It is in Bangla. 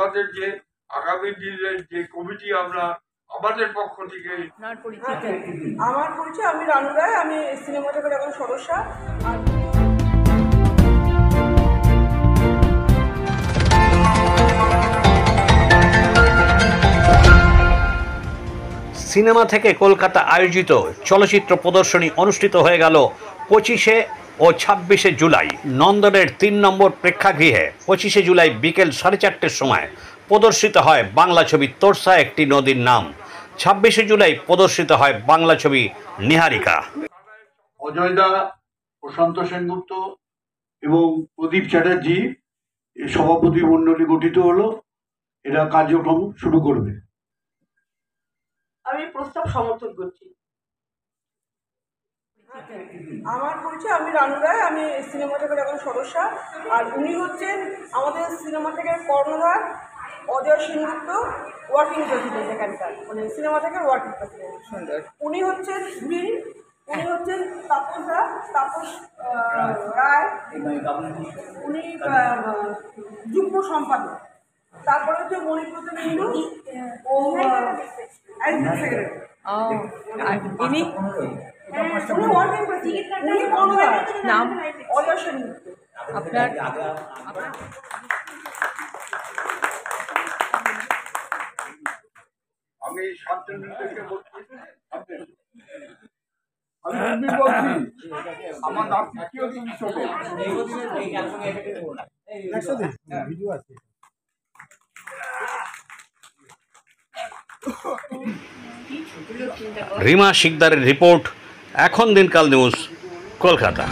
আমাদের যে আগামী দিনের যে কমিটি আমরা আমাদের পক্ষ থেকে। আমার পরিচয়, আমি রানু রায়, আমি সিনেমা জগতের একজন সদস্য। সিনেমা থেকে কলকাতা আয়োজিত চলচ্চিত্র প্রদর্শনী অনুষ্ঠিত হয়ে গেল 25 ও 26 জুলাই নন্দনের 3 নম্বর প্রেক্ষাগৃহে। 25 জুলাই বিকেল 4:30টার সময় প্রদর্শিত হয় বাংলা ছবি তোরসা একটি নদীর নাম। 26 জুলাই প্রদর্শিত হয় বাংলা ছবি নিহারিকা। অজয় দা, প্রশান্ত সেনগুপ্ত এবং প্রদীপ চ্যাটার্জি সভাপতি মণ্ডলী গঠিত হলো। এরা কার্যক্রম শুরু করবে। আমি প্রস্তাব সমর্থন করছি। আমার পরিচয়, আমি রানু রায়, আমি সিনেমা জগতের একজন সদস্য। আর উনি হচ্ছেন আমাদের সিনেমা থেকে কর্ণধার অজয় সেনগুপ্ত, ওয়ার্কিং প্রেসিডেন্ট এখানকার, মানে সিনেমা থেকে ওয়ার্কিং প্রেসিডেন্ট। উনি হচ্ছেন উনি হচ্ছেন তাপস রায়, উনি যুগ্ম সম্পাদক। তারপরে হচ্ছে মণিপ্রত বিন্দু, ও নাম অজয় সেনগুপ্ত। আপনার আমি শান্তনু থেকে বলছি। আমার নাম রিমা শিকদারের রিপোর্ট, এখন দিনকাল নিউজ, কলকাতা।